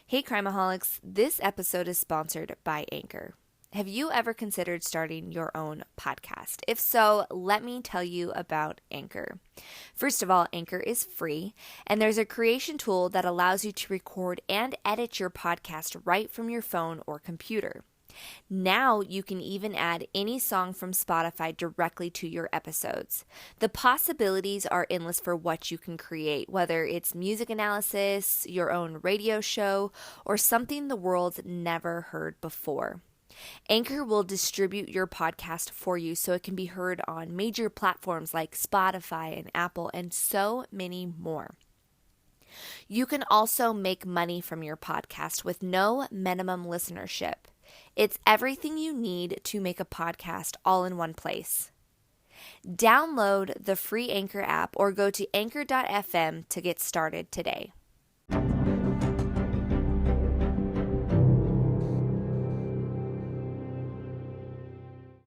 Hey Crimeaholics, this episode is sponsored by Anchor. Have you ever considered starting your own podcast? If so, let me tell you about Anchor. First of all, Anchor is free, and there's a creation tool that allows you to record and edit your podcast right from your phone or computer. Now you can even add any song from Spotify directly to your episodes. The possibilities are endless for what you can create, whether it's music analysis, your own radio show, or something the world's never heard before. Anchor will distribute your podcast for you so it can be heard on major platforms like Spotify and Apple and so many more. You can also make money from your podcast with no minimum listenership. It's everything you need to make a podcast all in one place. Download the free Anchor app or go to anchor.fm to get started today.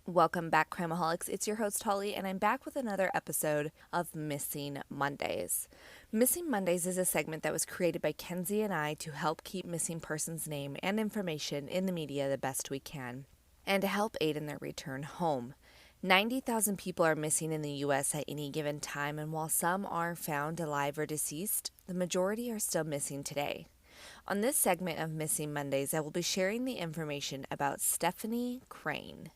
Welcome back, Crimeaholics. It's your host, Holly, and I'm back with another episode of Missing Mondays. Missing Mondays is a segment that was created by Kenzie and I to help keep missing persons' name and information in the media the best we can, and to help aid in their return home. 90,000 people are missing in the U.S. at any given time, and while some are found alive or deceased, the majority are still missing today. On this segment of Missing Mondays, I will be sharing the information about Stephanie Crane.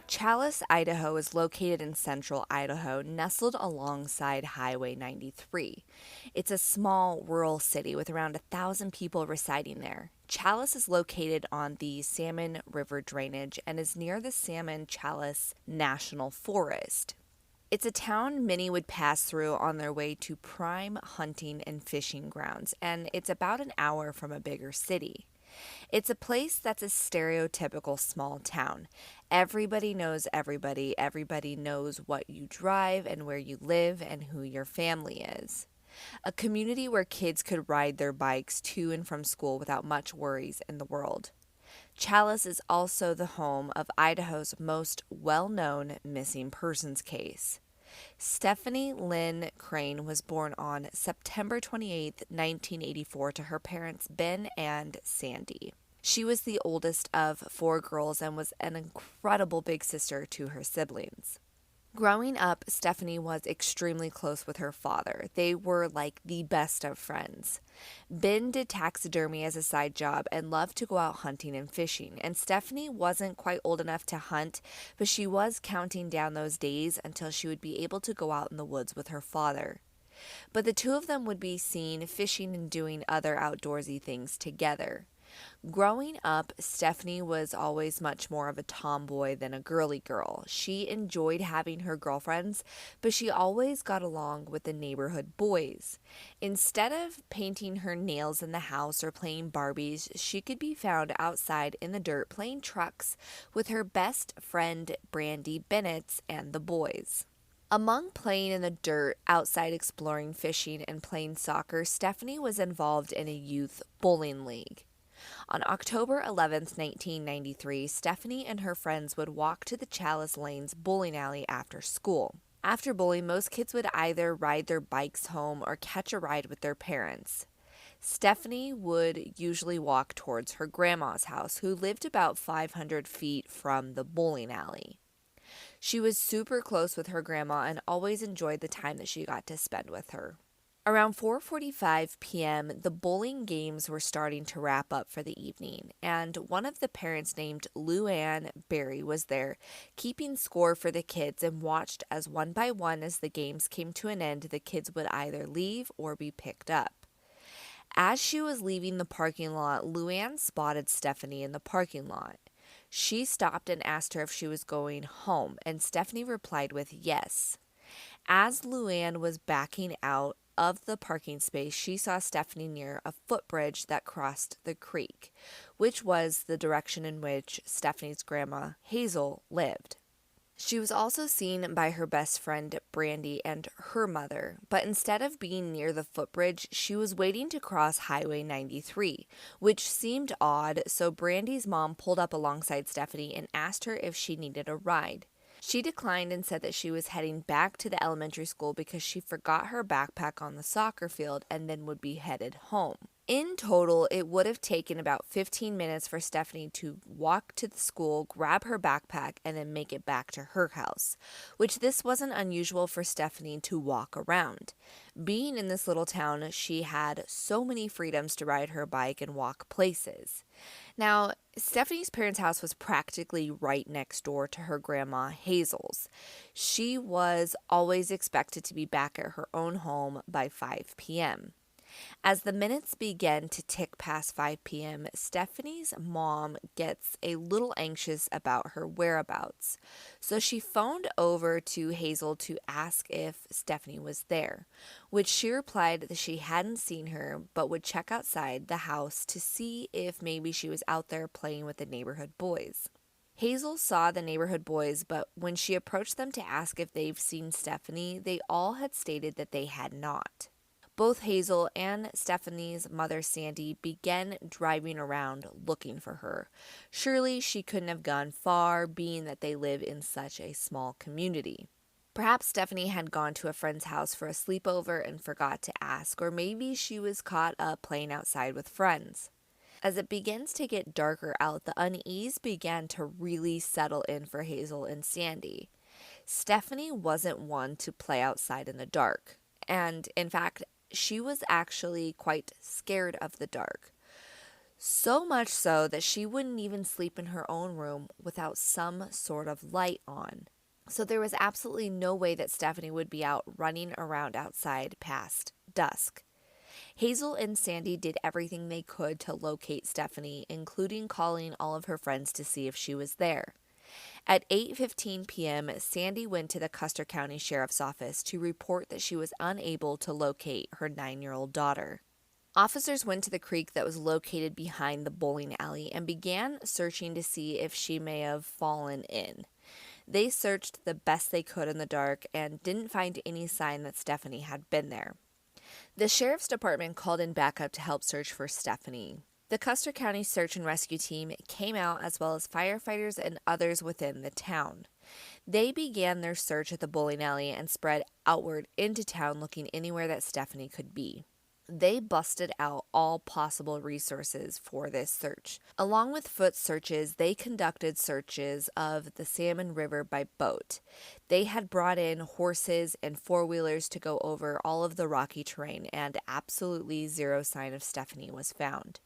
Challis, Idaho is located in central Idaho, nestled alongside Highway 93. It's a small rural city with around 1,000 people residing there. Challis is located on the Salmon River drainage and is near the Salmon Challis National Forest. It's a town many would pass through on their way to prime hunting and fishing grounds, and it's about an hour from a bigger city. It's a place that's a stereotypical small town. Everybody knows everybody. Everybody knows what you drive and where you live and who your family is. A community where kids could ride their bikes to and from school without much worries in the world. Challis is also the home of Idaho's most well-known missing persons case. Stephanie Lynn Crane was born on September 28, 1984 to her parents Ben and Sandy. She was the oldest of 4 girls and was an incredible big sister to her siblings. Growing up, Stephanie was extremely close with her father. They were like the best of friends. Ben did taxidermy as a side job and loved to go out hunting and fishing, and Stephanie wasn't quite old enough to hunt, but she was counting down those days until she would be able to go out in the woods with her father. But the two of them would be seen fishing and doing other outdoorsy things together. Growing up, Stephanie was always much more of a tomboy than a girly girl. She enjoyed having her girlfriends, but she always got along with the neighborhood boys. Instead of painting her nails in the house or playing Barbies, she could be found outside in the dirt playing trucks with her best friend Brandy Bennett and the boys. Among playing in the dirt, outside exploring, fishing, and playing soccer, Stephanie was involved in a youth bowling league. On October 11, 1993, Stephanie and her friends would walk to the Challis Lanes bowling alley after school. After bowling, most kids would either ride their bikes home or catch a ride with their parents. Stephanie would usually walk towards her grandma's house, who lived about 500 feet from the bowling alley. She was super close with her grandma and always enjoyed the time that she got to spend with her. Around 4:45 p.m., the bowling games were starting to wrap up for the evening, and one of the parents named Luann Berry was there, keeping score for the kids, and watched as one by one as the games came to an end, the kids would either leave or be picked up. As she was leaving the parking lot, Luann spotted Stephanie in the parking lot. She stopped and asked her if she was going home, and Stephanie replied with yes. As Luann was backing out of the parking space, she saw Stephanie near a footbridge that crossed the creek, which was the direction in which Stephanie's grandma, Hazel, lived. She was also seen by her best friend Brandy and her mother, but instead of being near the footbridge, she was waiting to cross Highway 93, which seemed odd, so Brandy's mom pulled up alongside Stephanie and asked her if she needed a ride. She declined and said that she was heading back to the elementary school because she forgot her backpack on the soccer field and then would be headed home. In total, it would have taken about 15 minutes for Stephanie to walk to the school, grab her backpack, and then make it back to her house, which this wasn't unusual for Stephanie to walk around. Being in this little town, she had so many freedoms to ride her bike and walk places. Now, Stephanie's parents' house was practically right next door to her grandma Hazel's. She was always expected to be back at her own home by 5 p.m. As the minutes began to tick past 5 p.m., Stephanie's mom gets a little anxious about her whereabouts. So she phoned over to Hazel to ask if Stephanie was there, which she replied that she hadn't seen her but would check outside the house to see if maybe she was out there playing with the neighborhood boys. Hazel saw the neighborhood boys, but when she approached them to ask if they've seen Stephanie, they all had stated that they had not. Both Hazel and Stephanie's mother, Sandy, began driving around looking for her. Surely she couldn't have gone far, being that they live in such a small community. Perhaps Stephanie had gone to a friend's house for a sleepover and forgot to ask, or maybe she was caught up playing outside with friends. As it begins to get darker out, the unease began to really settle in for Hazel and Sandy. Stephanie wasn't one to play outside in the dark, and in fact, she was actually quite scared of the dark. So much so that she wouldn't even sleep in her own room without some sort of light on. So there was absolutely no way that Stephanie would be out running around outside past dusk. Hazel and Sandy did everything they could to locate Stephanie, including calling all of her friends to see if she was there. At 8:15 p.m., Sandy went to the Custer County Sheriff's Office to report that she was unable to locate her 9-year-old daughter. Officers went to the creek that was located behind the bowling alley and began searching to see if she may have fallen in. They searched the best they could in the dark and didn't find any sign that Stephanie had been there. The Sheriff's Department called in backup to help search for Stephanie. The Custer County Search and Rescue Team came out, as well as firefighters and others within the town. They began their search at the bowling alley and spread outward into town, looking anywhere that Stephanie could be. They busted out all possible resources for this search. Along with foot searches, they conducted searches of the Salmon River by boat. They had brought in horses and four-wheelers to go over all of the rocky terrain, and absolutely zero sign of Stephanie was found.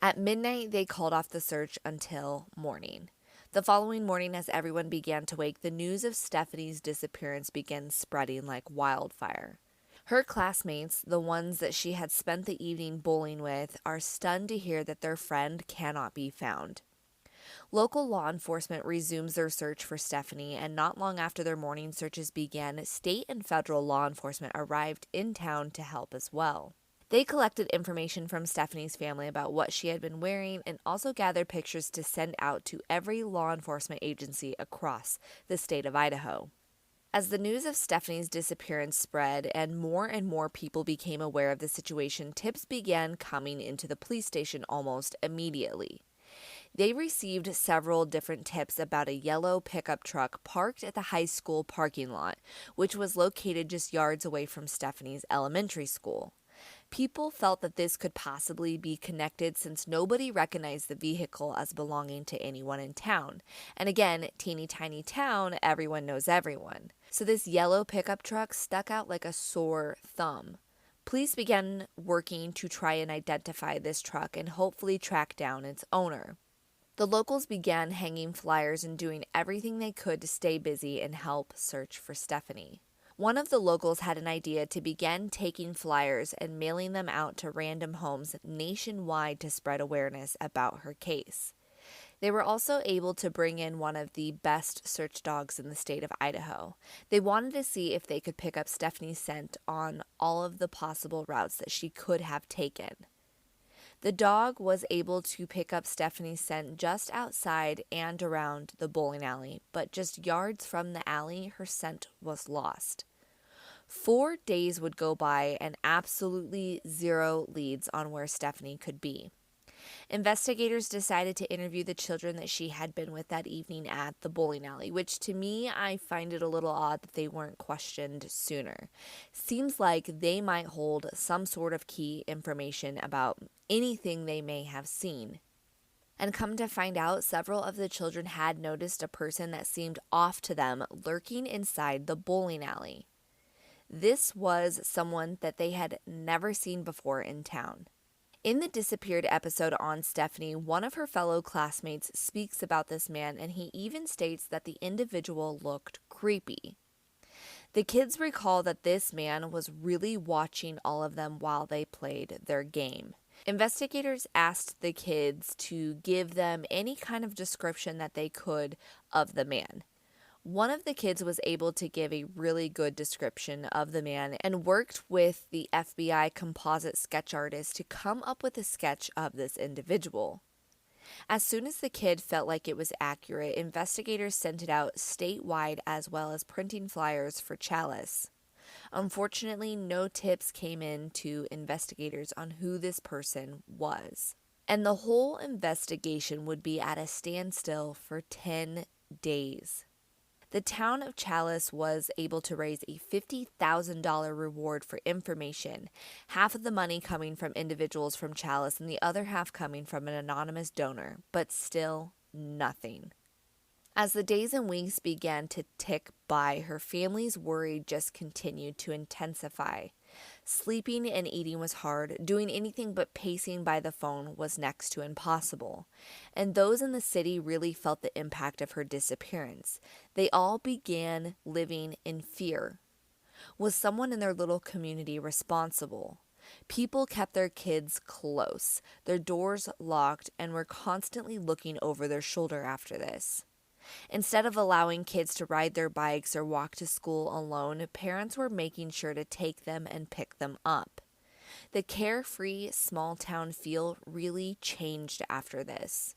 At midnight, they called off the search until morning. The following morning, as everyone began to wake, the news of Stephanie's disappearance began spreading like wildfire. Her classmates, the ones that she had spent the evening bowling with, are stunned to hear that their friend cannot be found. Local law enforcement resumes their search for Stephanie, and not long after their morning searches began, state and federal law enforcement arrived in town to help as well. They collected information from Stephanie's family about what she had been wearing and also gathered pictures to send out to every law enforcement agency across the state of Idaho. As the news of Stephanie's disappearance spread and more people became aware of the situation, tips began coming into the police station almost immediately. They received several different tips about a yellow pickup truck parked at the high school parking lot, which was located just yards away from Stephanie's elementary school. People felt that this could possibly be connected since nobody recognized the vehicle as belonging to anyone in town. And again, teeny tiny town, everyone knows everyone. So this yellow pickup truck stuck out like a sore thumb. Police began working to try and identify this truck and hopefully track down its owner. The locals began hanging flyers and doing everything they could to stay busy and help search for Stephanie. One of the locals had an idea to begin taking flyers and mailing them out to random homes nationwide to spread awareness about her case. They were also able to bring in one of the best search dogs in the state of Idaho. They wanted to see if they could pick up Stephanie's scent on all of the possible routes that she could have taken. The dog was able to pick up Stephanie's scent just outside and around the bowling alley, but just yards from the alley, her scent was lost. 4 days would go by and absolutely zero leads on where Stephanie could be. Investigators decided to interview the children that she had been with that evening at the bowling alley, which to me, I find it a little odd that they weren't questioned sooner. Seems like they might hold some sort of key information about anything they may have seen. And come to find out, several of the children had noticed a person that seemed off to them lurking inside the bowling alley. This was someone that they had never seen before in town. In the disappeared episode on Stephanie, one of her fellow classmates speaks about this man, and he even states that the individual looked creepy. The kids recall that this man was really watching all of them while they played their game. Investigators asked the kids to give them any kind of description that they could of the man. One of the kids was able to give a really good description of the man and worked with the FBI composite sketch artist to come up with a sketch of this individual. As soon as the kid felt like it was accurate, investigators sent it out statewide as well as printing flyers for Chalice. Unfortunately, no tips came in to investigators on who this person was. And the whole investigation would be at a standstill for 10 days. The town of Chalice was able to raise a $50,000 reward for information, half of the money coming from individuals from Chalice and the other half coming from an anonymous donor, but still nothing. As the days and weeks began to tick by, her family's worry just continued to intensify. Sleeping and eating was hard. Doing anything but pacing by the phone was next to impossible. And those in the city really felt the impact of her disappearance. They all began living in fear. Was someone in their little community responsible? People kept their kids close, their doors locked, and were constantly looking over their shoulder after this. Instead of allowing kids to ride their bikes or walk to school alone, parents were making sure to take them and pick them up. The carefree small town feel really changed after this.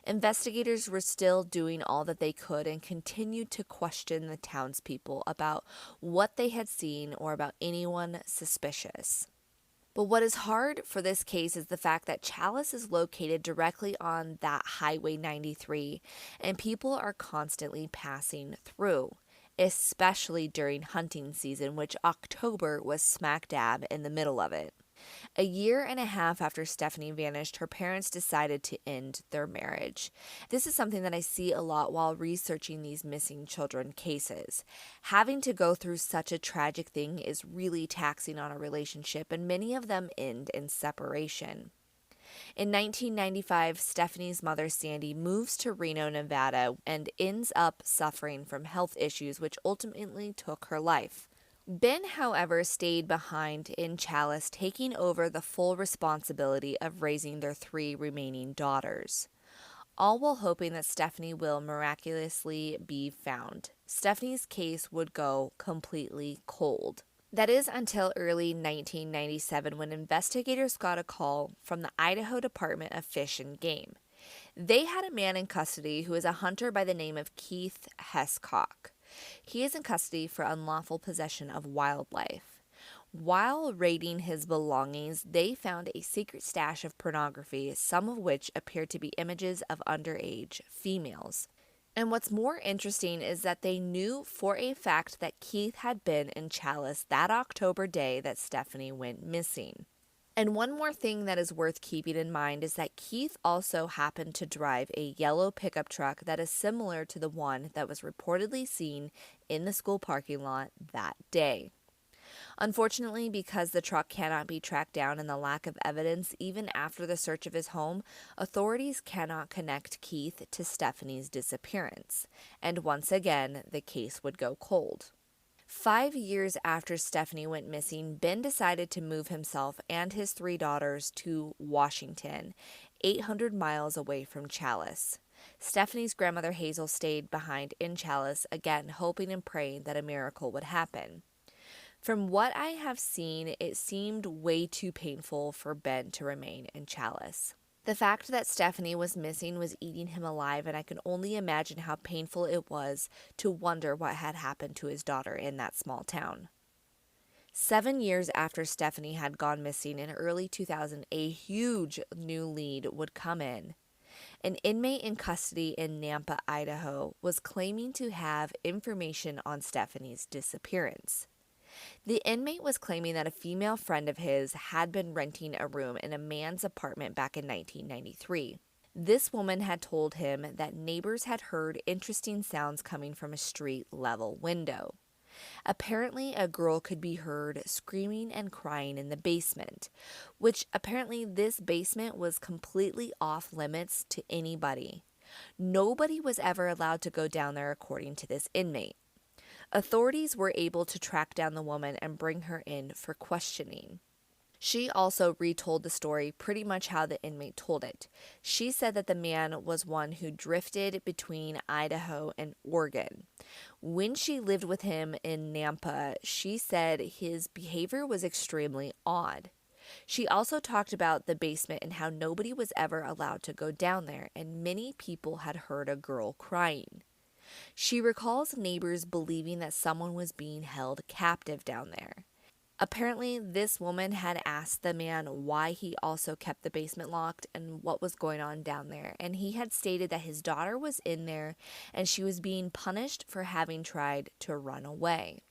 Investigators were still doing all that they could and continued to question the townspeople about what they had seen or about anyone suspicious. But what is hard for this case is the fact that Chalice is located directly on that Highway 93, and people are constantly passing through, especially during hunting season, which October was smack dab in the middle of it. A year and a half after Stephanie vanished, her parents decided to end their marriage. This is something that I see a lot while researching these missing children cases. Having to go through such a tragic thing is really taxing on a relationship, and many of them end in separation. In 1995, Stephanie's mother, Sandy, moves to Reno, Nevada, and ends up suffering from health issues, which ultimately took her life. Ben, however, stayed behind in Chalice, taking over the full responsibility of raising their 3 remaining daughters, all while hoping that Stephanie will miraculously be found. Stephanie's case would go completely cold. That is until early 1997 when investigators got a call from the Idaho Department of Fish and Game. They had a man in custody who is a hunter by the name of Keith Hescock. He is in custody for unlawful possession of wildlife. While raiding his belongings, they found a secret stash of pornography, some of which appeared to be images of underage females. And what's more interesting is that they knew for a fact that Keith had been in Chalice that October day that Stephanie went missing. And one more thing that is worth keeping in mind is that Keith also happened to drive a yellow pickup truck that is similar to the one that was reportedly seen in the school parking lot that day. Unfortunately, because the truck cannot be tracked down and the lack of evidence, even after the search of his home, authorities cannot connect Keith to Stephanie's disappearance. And once again, the case would go cold. 5 years after Stephanie went missing, Ben decided to move himself and his 3 daughters to Washington, 800 miles away from Chalice. Stephanie's grandmother Hazel stayed behind in Chalice, again hoping and praying that a miracle would happen. From what I have seen, it seemed way too painful for Ben to remain in Chalice. The fact that Stephanie was missing was eating him alive, and I can only imagine how painful it was to wonder what had happened to his daughter in that small town. 7 years after Stephanie had gone missing in early 2000, a huge new lead would come in. An inmate in custody in Nampa, Idaho, was claiming to have information on Stephanie's disappearance. The inmate was claiming that a female friend of his had been renting a room in a man's apartment back in 1993. This woman had told him that neighbors had heard interesting sounds coming from a street-level window. Apparently, a girl could be heard screaming and crying in the basement, which apparently this basement was completely off limits to anybody. Nobody was ever allowed to go down there, according to this inmate. Authorities were able to track down the woman and bring her in for questioning. She also retold the story pretty much how the inmate told it. She said that the man was one who drifted between Idaho and Oregon. When she lived with him in Nampa, she said his behavior was extremely odd. She also talked about the basement and how nobody was ever allowed to go down there, and many people had heard a girl crying. She recalls neighbors believing that someone was being held captive down there. Apparently, this woman had asked the man why he also kept the basement locked and what was going on down there, and he had stated that his daughter was in there and she was being punished for having tried to run away.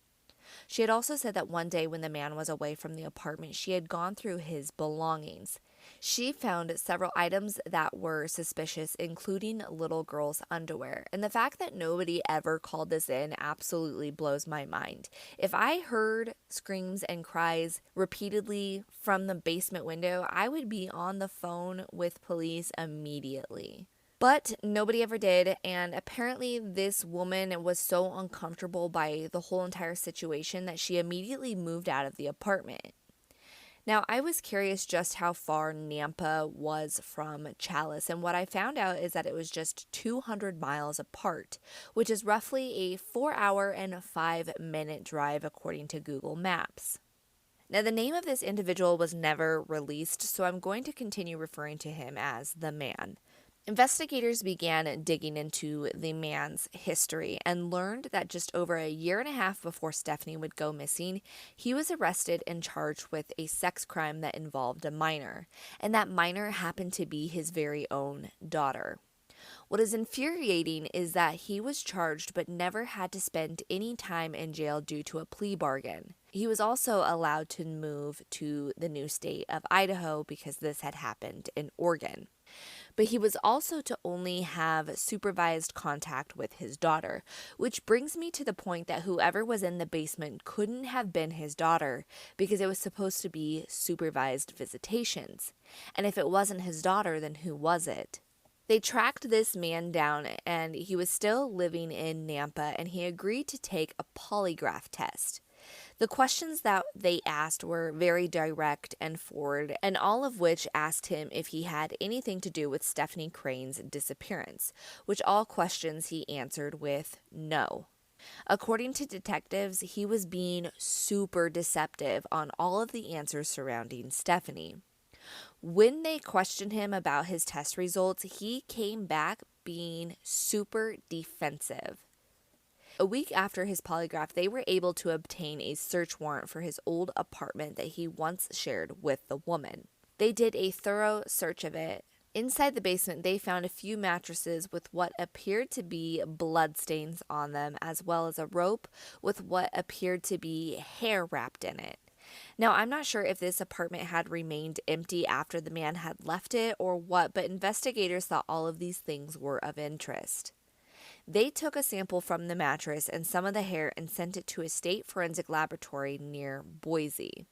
She had also said that one day when the man was away from the apartment, she had gone through his belongings. She found several items that were suspicious, including little girls' underwear. And the fact that nobody ever called this in absolutely blows my mind. If I heard screams and cries repeatedly from the basement window, I would be on the phone with police immediately. But nobody ever did, and apparently this woman was so uncomfortable by the whole entire situation that she immediately moved out of the apartment. Now, I was curious just how far Nampa was from Chalice, and what I found out is that it was just 200 miles apart, which is roughly a 4-hour and 5-minute drive according to Google Maps. Now, the name of this individual was never released, so I'm going to continue referring to him as the man. Investigators began digging into the man's history and learned that just over a year and a half before Stephanie would go missing, he was arrested and charged with a sex crime that involved a minor, and that minor happened to be his very own daughter. What is infuriating is that he was charged but never had to spend any time in jail due to a plea bargain. He was also allowed to move to the new state of Idaho because this had happened in Oregon. But he was also to only have supervised contact with his daughter, which brings me to the point that whoever was in the basement couldn't have been his daughter because it was supposed to be supervised visitations. And if it wasn't his daughter, then who was it? They tracked this man down, and he was still living in Nampa, and he agreed to take a polygraph test. The questions that they asked were very direct and forward, and all of which asked him if he had anything to do with Stephanie Crane's disappearance, which all questions he answered with no. According to detectives, he was being super deceptive on all of the answers surrounding Stephanie. When they questioned him about his test results, he came back being super defensive. A week after his polygraph, they were able to obtain a search warrant for his old apartment that he once shared with the woman. They did a thorough search of it. Inside the basement, they found a few mattresses with what appeared to be bloodstains on them, as well as a rope with what appeared to be hair wrapped in it. Now, I'm not sure if this apartment had remained empty after the man had left it or what, but investigators thought all of these things were of interest. They took a sample from the mattress and some of the hair and sent it to a state forensic laboratory near Boise.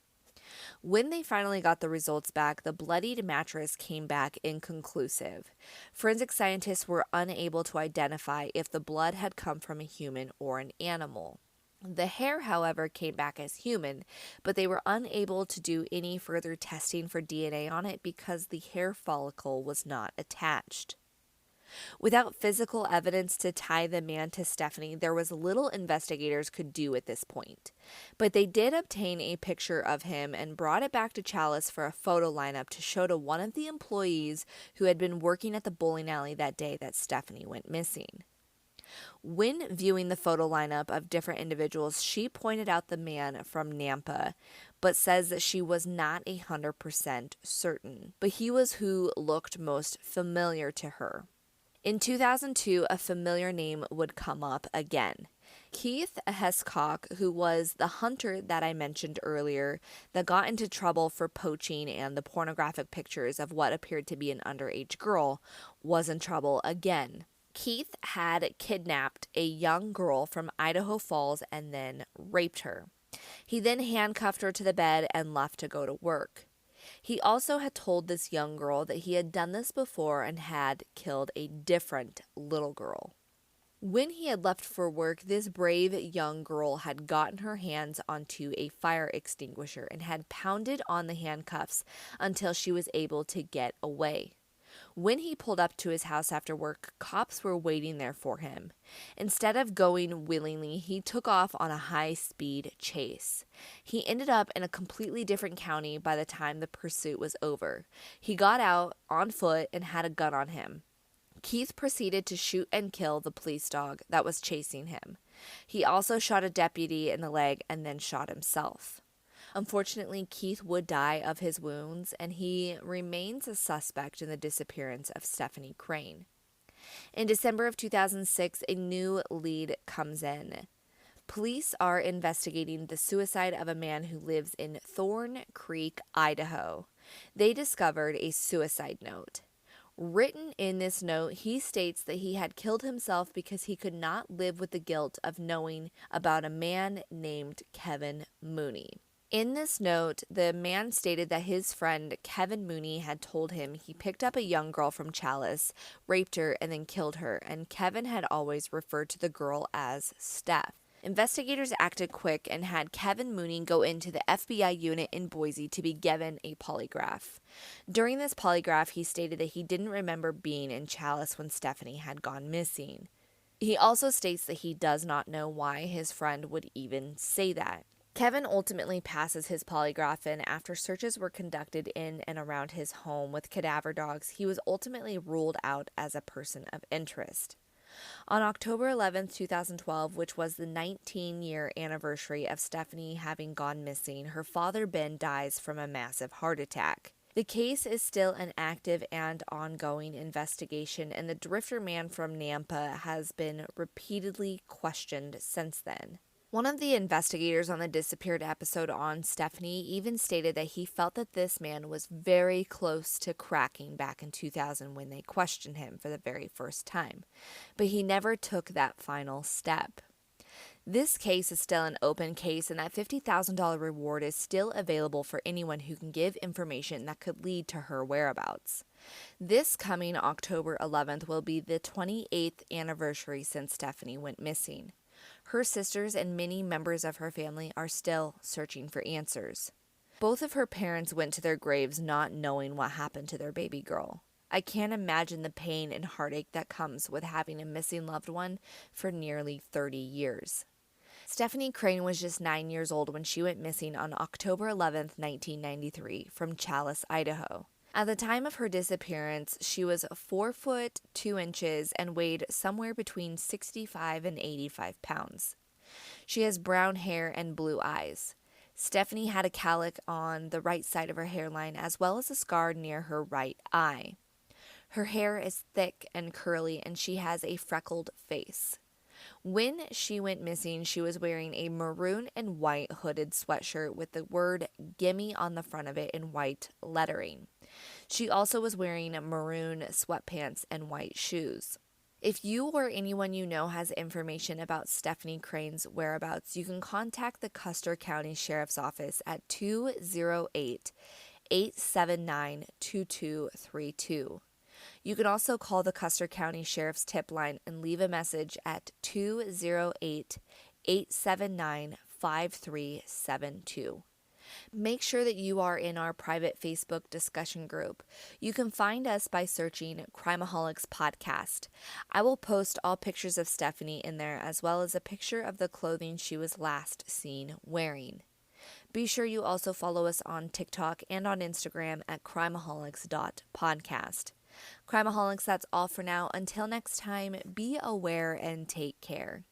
When they finally got the results back, the bloodied mattress came back inconclusive. Forensic scientists were unable to identify if the blood had come from a human or an animal. The hair, however, came back as human, but they were unable to do any further testing for DNA on it because the hair follicle was not attached. Without physical evidence to tie the man to Stephanie, there was little investigators could do at this point. But they did obtain a picture of him and brought it back to Chalice for a photo lineup to show to one of the employees who had been working at the bowling alley that day that Stephanie went missing. When viewing the photo lineup of different individuals, she pointed out the man from Nampa, but says that she was not 100% certain. But he was who looked most familiar to her. In 2002, a familiar name would come up again. Keith Hescock, who was the hunter that I mentioned earlier that got into trouble for poaching and the pornographic pictures of what appeared to be an underage girl, was in trouble again. Keith had kidnapped a young girl from Idaho Falls and then raped her. He then handcuffed her to the bed and left to go to work. He also had told this young girl that he had done this before and had killed a different little girl. When he had left for work, this brave young girl had gotten her hands onto a fire extinguisher and had pounded on the handcuffs until she was able to get away. When he pulled up to his house after work, cops were waiting there for him. Instead of going willingly, he took off on a high-speed chase. He ended up in a completely different county by the time the pursuit was over. He got out on foot and had a gun on him. Keith proceeded to shoot and kill the police dog that was chasing him. He also shot a deputy in the leg and then shot himself. Unfortunately, Keith would die of his wounds, and he remains a suspect in the disappearance of Stephanie Crane. In December of 2006, a new lead comes in. Police are investigating the suicide of a man who lives in Thorn Creek, Idaho. They discovered a suicide note. Written in this note, he states that he had killed himself because he could not live with the guilt of knowing about a man named Kevin Mooney. In this note, the man stated that his friend Kevin Mooney had told him he picked up a young girl from Chalice, raped her, and then killed her, and Kevin had always referred to the girl as Steph. Investigators acted quick and had Kevin Mooney go into the FBI unit in Boise to be given a polygraph. During this polygraph, he stated that he didn't remember being in Chalice when Stephanie had gone missing. He also states that he does not know why his friend would even say that. Kevin ultimately passes his polygraph, and after searches were conducted in and around his home with cadaver dogs, he was ultimately ruled out as a person of interest. On October 11, 2012, which was the 19-year anniversary of Stephanie having gone missing, her father Ben dies from a massive heart attack. The case is still an active and ongoing investigation, and the drifter man from Nampa has been repeatedly questioned since then. One of the investigators on the disappeared episode on Stephanie even stated that he felt that this man was very close to cracking back in 2000 when they questioned him for the very first time, but he never took that final step. This case is still an open case, and that $50,000 reward is still available for anyone who can give information that could lead to her whereabouts. This coming October 11th will be the 28th anniversary since Stephanie went missing. Her sisters and many members of her family are still searching for answers. Both of her parents went to their graves not knowing what happened to their baby girl. I can't imagine the pain and heartache that comes with having a missing loved one for nearly 30 years. Stephanie Crane was just 9 years old when she went missing on October 11, 1993, from Chalice, Idaho. At the time of her disappearance, she was 4 foot 2 inches and weighed somewhere between 65 and 85 pounds. She has brown hair and blue eyes. Stephanie had a calic on the right side of her hairline as well as a scar near her right eye. Her hair is thick and curly, and she has a freckled face. When she went missing, she was wearing a maroon and white hooded sweatshirt with the word "Gimme" on the front of it in white lettering. She also was wearing maroon sweatpants and white shoes. If you or anyone you know has information about Stephanie Crane's whereabouts, you can contact the Custer County Sheriff's Office at 208-879-2232. You can also call the Custer County Sheriff's Tip Line and leave a message at 208-879-5372. Make sure that you are in our private Facebook discussion group. You can find us by searching Crimeaholics Podcast. I will post all pictures of Stephanie in there, as well as a picture of the clothing she was last seen wearing. Be sure you also follow us on TikTok and on Instagram at crimeaholics.podcast. Crimeaholics, that's all for now. Until next time, be aware and take care.